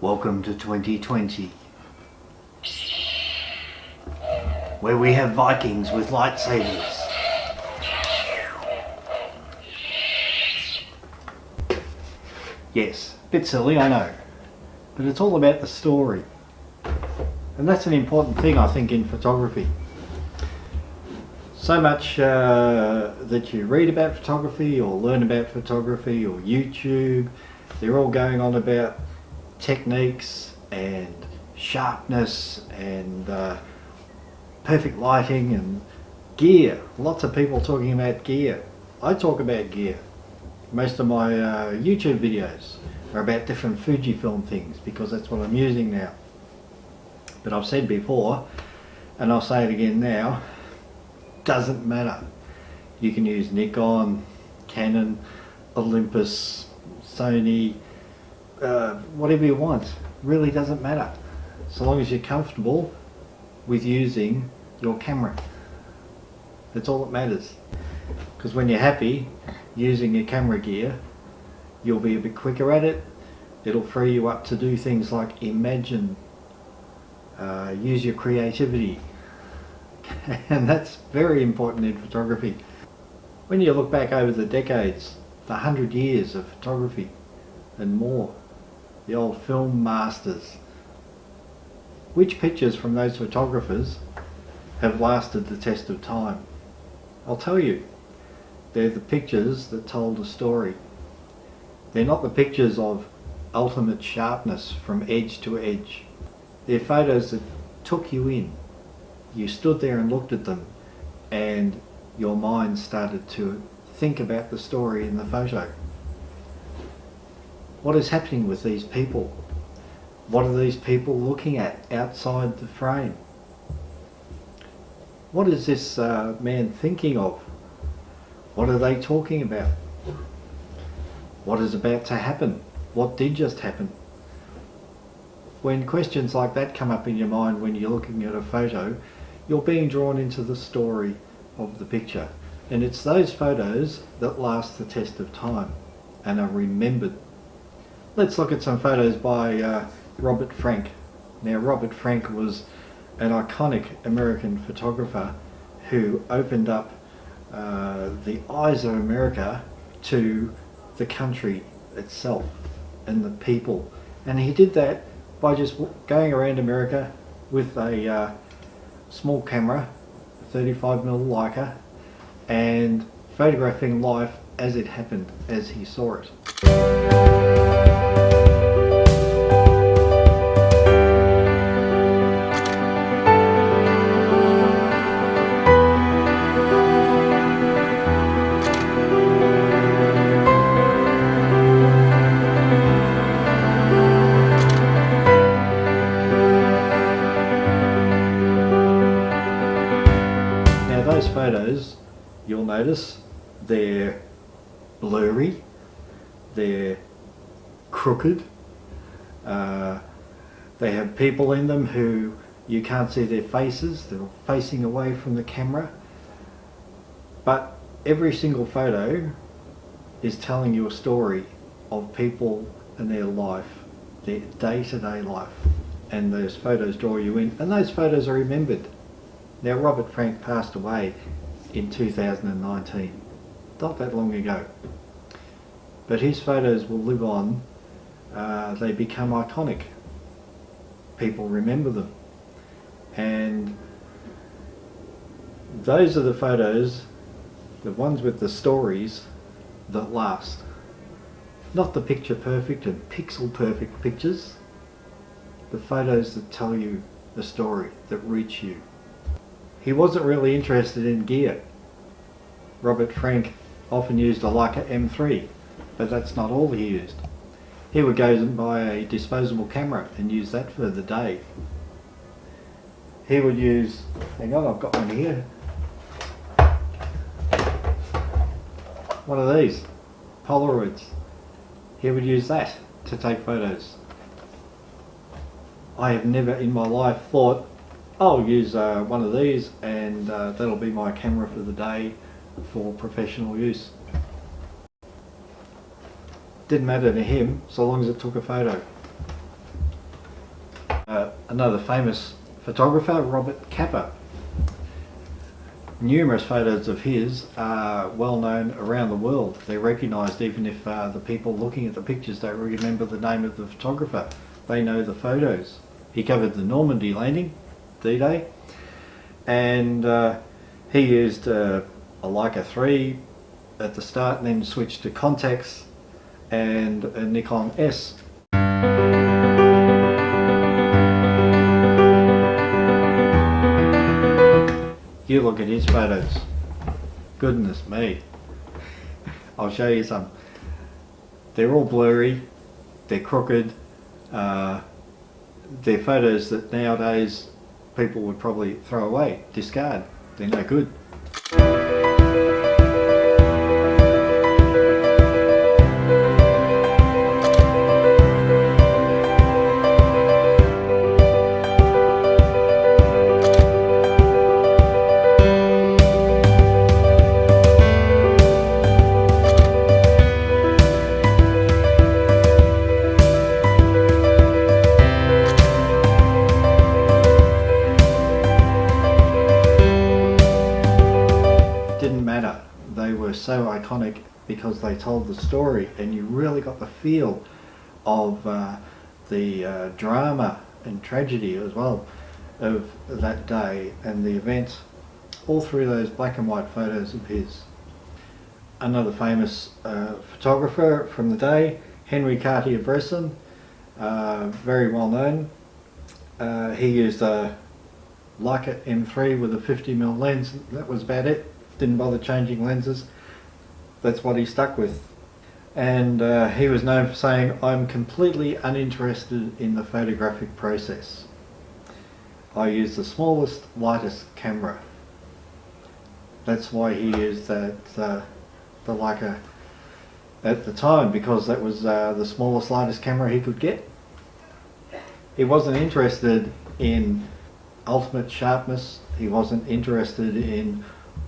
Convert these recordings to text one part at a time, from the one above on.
Welcome to 2020, where we have Vikings with lightsabers. Yes, a bit silly, I know, but it's all about the story. And that's an important thing, I think, in photography. So much that you read about photography or learn about photography or YouTube, they're all going on about techniques and sharpness and perfect lighting and gear. Lots of people talking about gear. I talk about gear. Most of my YouTube videos are about different Fujifilm things because that's what I'm using now. But I've said before, and I'll say it again now, doesn't matter. You can use Nikon, Canon, Olympus, Sony, whatever you want. Really doesn't matter. So long as you're comfortable with using your camera. That's all that matters. Because when you're happy using your camera gear, you'll be a bit quicker at it. It'll free you up to do things like imagine, use your creativity. And that's very important in photography. When you look back over the decades, the 100 years of photography and more, the old film masters, which pictures from those photographers have lasted the test of time? I'll tell you, they're the pictures that told a story. They're not the pictures of ultimate sharpness from edge to edge. They're photos that took you in. You stood there and looked at them and your mind started to think about the story in the photo. What is happening with these people? What are these people looking at outside the frame? What is this man thinking of? What are they talking about? What is about to happen? What did just happen? When questions like that come up in your mind when you're looking at a photo, you're being drawn into the story of the picture. And it's those photos that last the test of time and are remembered. Let's look at some photos by Robert Frank. Now, Robert Frank was an iconic American photographer who opened up the eyes of America to the country itself and the people. And he did that by just going around America with a small camera, 35mm Leica, and photographing life as it happened, as he saw it. Those photos, you'll notice they're blurry, they're crooked, they have people in them who you can't see their faces, they're facing away from the camera, but every single photo is telling you a story of people and their life, their day-to-day life, and those photos draw you in, and those photos are remembered. Now, Robert Frank passed away in 2019, not that long ago, but his photos will live on. They become iconic. People remember them, and those are the photos, the ones with the stories that last. Not the picture perfect and pixel perfect pictures, the photos that tell you the story, that reach you. He wasn't really interested in gear. Robert Frank often used a Leica M3, but that's not all he used. He would go and buy a disposable camera and use that for the day. He would use, hang on, I've got one here. One of these, Polaroids. He would use that to take photos. I have never in my life thought, I'll use one of these and that'll be my camera for the day for professional use. Didn't matter to him so long as it took a photo. Another famous photographer, Robert Capa. Numerous photos of his are well known around the world. They're recognised even if the people looking at the pictures don't remember the name of the photographer. They know the photos. He covered the Normandy landing, D-Day, and he used a Leica 3 at the start and then switched to Contax and a Nikon S. You look at his photos, goodness me. I'll show you some. They're all blurry, they're crooked, they're photos that nowadays people would probably throw away, discard. They're no good. They were so iconic because they told the story, and you really got the feel of the drama and tragedy as well of that day and the events, all through those black and white photos of his. Another famous photographer from the day, Henry Cartier-Bresson, very well known. He used a Leica M3 with a 50mm lens. That was about it. Didn't bother changing lenses. That's what he stuck with. And he was known for saying, "I'm completely uninterested in the photographic process. I use the smallest, lightest camera." That's why he used the Leica at the time, because that was the smallest, lightest camera he could get. He wasn't interested in ultimate sharpness. He wasn't interested in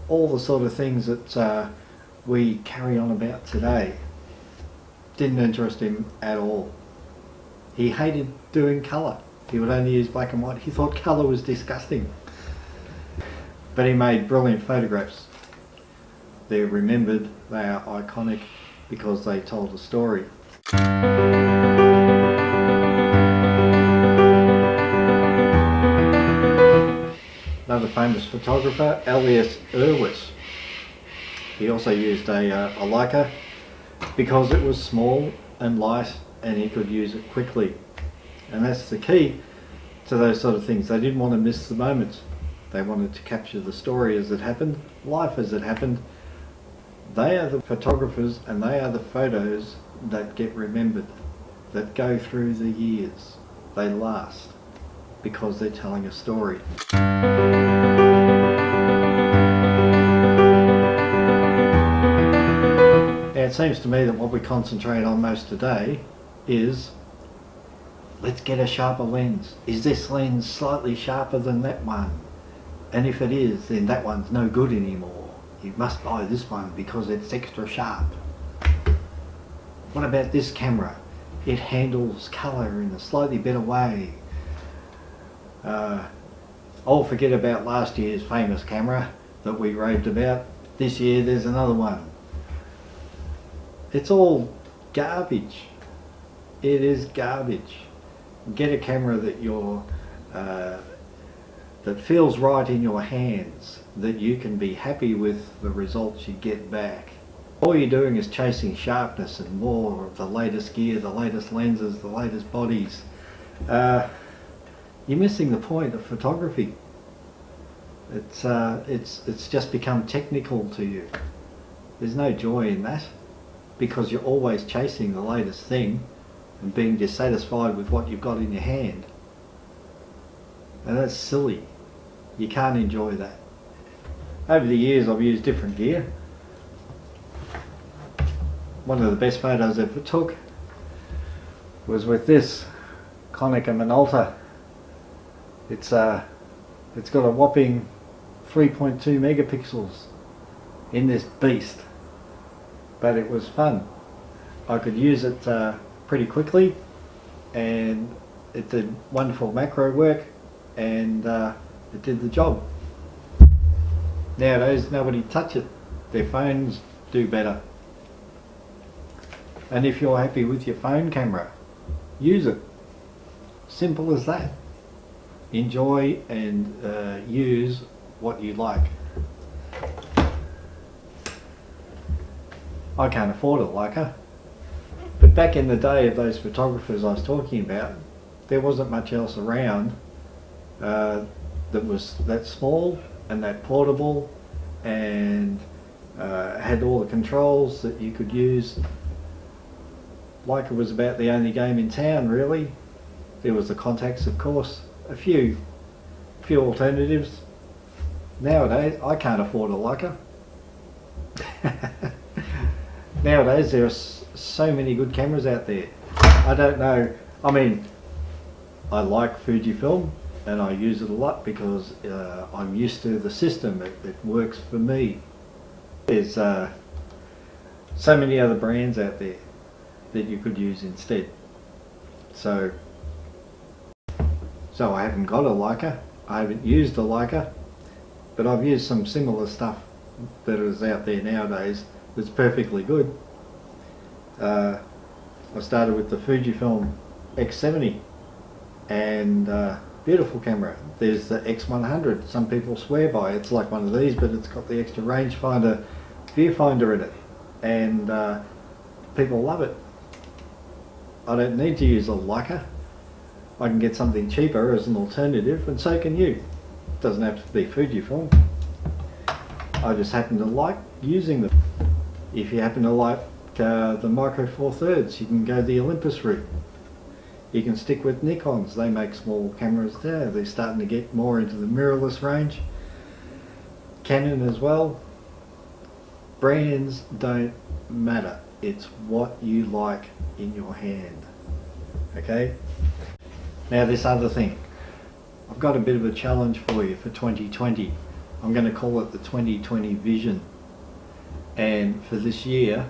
all the sort of things that we carry on about today. Didn't interest him at all. He hated doing colour. He would only use black and white. He thought colour was disgusting. But he made brilliant photographs. They're remembered, they are iconic because they told a story. Another famous photographer, Elias Erwitt. He also used a Leica because it was small and light and he could use it quickly. And that's the key to those sort of things. They didn't want to miss the moment. They wanted to capture the story as it happened, life as it happened. They are the photographers and they are the photos that get remembered, that go through the years. They last because they're telling a story. It seems to me that what we concentrate on most today is, let's get a sharper lens. Is this lens slightly sharper than that one? And if it is, then that one's no good anymore. You must buy this one because it's extra sharp. What about this camera? It handles colour in a slightly better way. I'll forget about last year's famous camera that we raved about. This year there's another one. It's all garbage. It is garbage. Get a camera that that feels right in your hands, that you can be happy with the results you get back. All you're doing is chasing sharpness and more of the latest gear, the latest lenses, the latest bodies. You're missing the point of photography. It's just become technical to you. There's no joy in that because you're always chasing the latest thing and being dissatisfied with what you've got in your hand. And that's silly. You can't enjoy that. Over the years I've used different gear. One of the best photos I ever took was with this Konica Minolta. It's got a whopping 3.2 megapixels in this beast, but it was fun. I could use it pretty quickly and it did wonderful macro work, and it did the job. Nowadays nobody touch it. Their phones do better. And if you're happy with your phone camera, use it. Simple as that. Enjoy and use what you like. I can't afford a Leica, but back in the day of those photographers I was talking about, there wasn't much else around that was that small and that portable and had all the controls that you could use. Leica was about the only game in town, really. There was the Contax, of course, a few alternatives. Nowadays I can't afford a Leica. Nowadays there are so many good cameras out there. I don't know, I mean, I like Fujifilm and I use it a lot because I'm used to the system. It works for me. There's so many other brands out there that you could use instead. So I haven't got a Leica, I haven't used a Leica, but I've used some similar stuff that is out there nowadays that's perfectly good. I started with the Fujifilm X70 and beautiful camera. There's the X100, some people swear by it. It's like one of these, but it's got the extra rangefinder viewfinder in it, and people love it. I don't need to use a Leica. I can get something cheaper as an alternative, and so can you. It doesn't have to be Fujifilm. I just happen to like using them. If you happen to like the Micro Four Thirds, you can go the Olympus route. You can stick with Nikons. They make small cameras there. They're starting to get more into the mirrorless range. Canon as well. Brands don't matter. It's what you like in your hand. Okay? Now this other thing. I've got a bit of a challenge for you for 2020. I'm going to call it the 2020 vision. And for this year,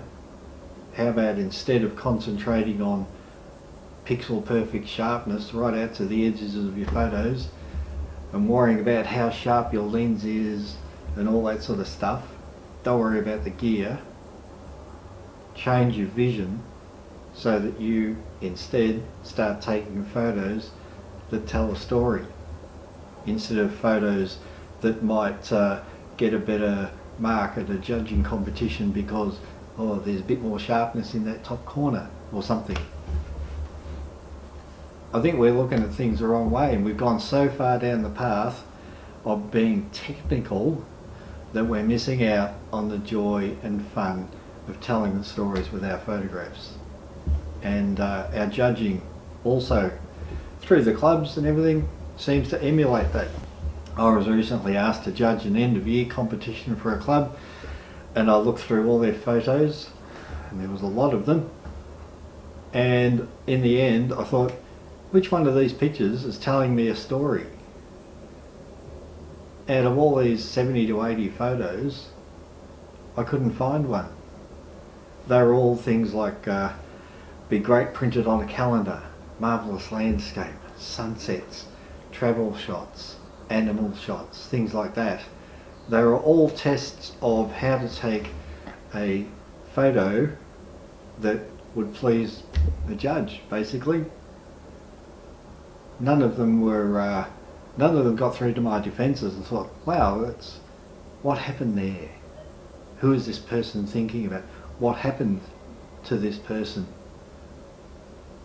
how about instead of concentrating on pixel perfect sharpness right out to the edges of your photos and worrying about how sharp your lens is and all that sort of stuff, don't worry about the gear. Change your vision so that you instead start taking photos that tell a story instead of photos that might get a better mark at a judging competition because there's a bit more sharpness in that top corner or something. I think we're looking at things the wrong way, and we've gone so far down the path of being technical that we're missing out on the joy and fun of telling the stories with our photographs. And our judging also through the clubs and everything seems to emulate that. I was recently asked to judge an end of year competition for a club, and I looked through all their photos and there was a lot of them, and in the end I thought, which one of these pictures is telling me a story? Out of all these 70 to 80 photos, I couldn't find one. They were all things like be great printed on a calendar, marvellous landscape, sunsets, travel shots, animal shots, things like that. They were all tests of how to take a photo that would please the judge, basically. None of them got through to my defences and thought, wow, what happened there? Who is this person thinking about? What happened to this person?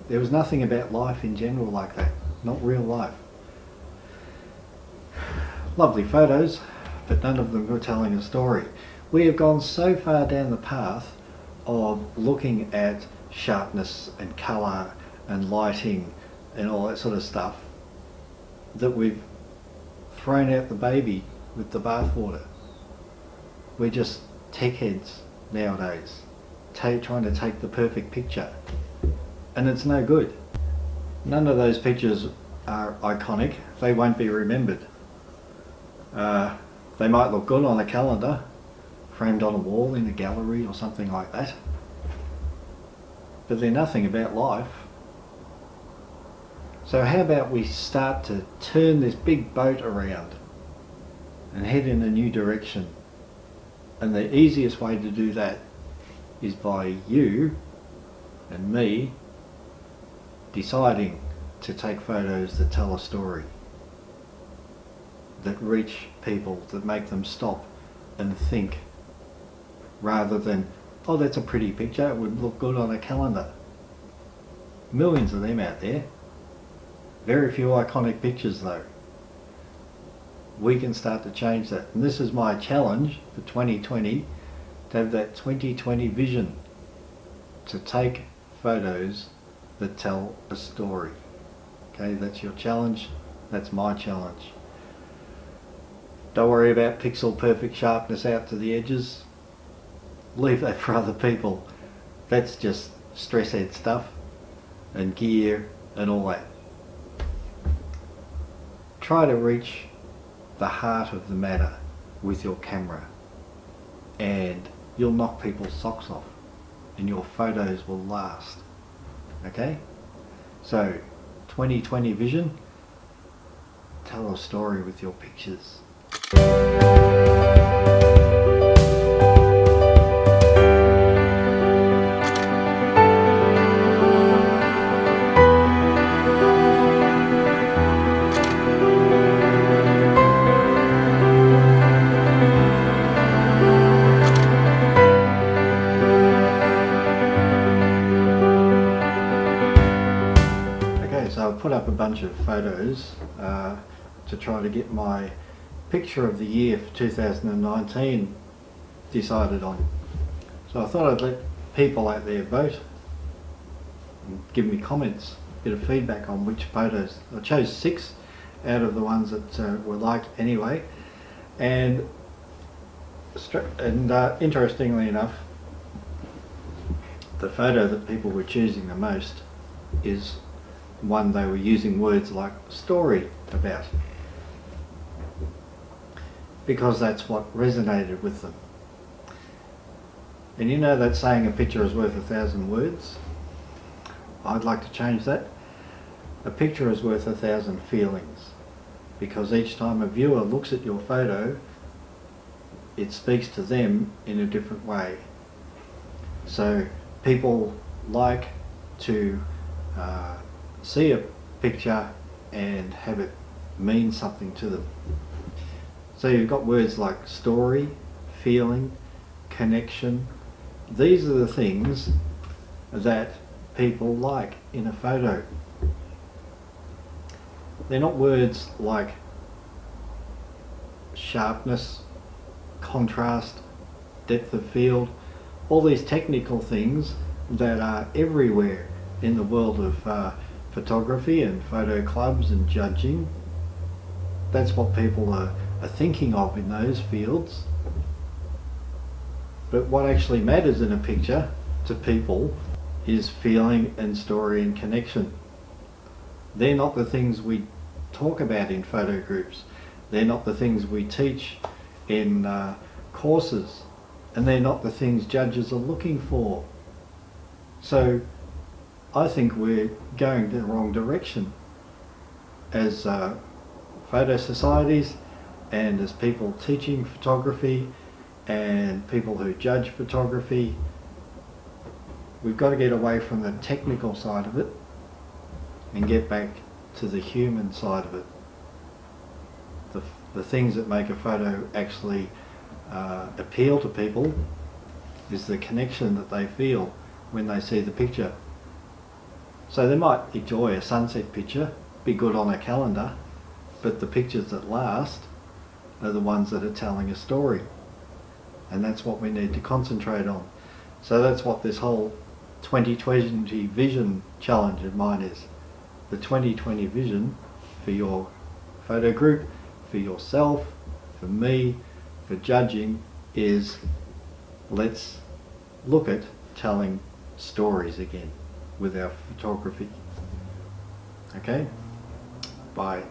There was nothing about life in general like that, not real life. Lovely photos, but none of them were telling a story. We have gone so far down the path of looking at sharpness and colour and lighting and all that sort of stuff that we've thrown out the baby with the bathwater. We're just tech heads nowadays, trying to take the perfect picture, and it's no good. None of those pictures are iconic. They won't be remembered. They might look good on a calendar, framed on a wall in a gallery or something like that, but they're nothing about life. So how about we start to turn this big boat around and head in a new direction? And the easiest way to do that is by you and me deciding to take photos that tell a story, that reach people, that make them stop and think, rather than, oh, that's a pretty picture, it would look good on a calendar. Millions of them out there. Very few iconic pictures though. We can start to change that. And this is my challenge for 2020, to have that 2020 vision, to take photos that tell a story. Okay, that's your challenge, that's my challenge. Don't worry about pixel perfect sharpness out to the edges. Leave that for other people. That's just stress head stuff and gear and all that. Try to reach the heart of the matter with your camera, and you'll knock people's socks off and your photos will last. Okay? So 2020 vision, tell a story with your pictures. So I've put up a bunch of photos to try to get my picture of the year for 2019 decided on. So I thought I'd let people out there vote and give me comments, a bit of feedback on which photos. I chose 6 out of the ones that were liked anyway, and interestingly enough, the photo that people were choosing the most is one they were using words like story about, because that's what resonated with them. And you know that saying, a picture is worth 1,000 words? I'd like to change that. A picture is worth 1,000 feelings, because each time a viewer looks at your photo, it speaks to them in a different way. So people like to see a picture and have it mean something to them. So you've got words like story, feeling, connection. These are the things that people like in a photo. They're not words like sharpness, contrast, depth of field, all these technical things that are everywhere in the world of photography and photo clubs and judging. That's what people are thinking of in those fields. But what actually matters in a picture to people is feeling and story and connection. They're not the things we talk about in photo groups. They're not the things we teach in courses. And they're not the things judges are looking for. So I think we're going the wrong direction as photo societies, and as people teaching photography and people who judge photography. We've got to get away from the technical side of it and get back to the human side of it. The things that make a photo actually appeal to people is the connection that they feel when they see the picture. So they might enjoy a sunset picture, be good on a calendar, but the pictures that last are the ones that are telling a story. And that's what we need to concentrate on. So that's what this whole 2020 vision challenge of mine is. The 2020 vision for your photo group, for yourself, for me, for judging is, let's look at telling stories again with our photography. Okay? Bye.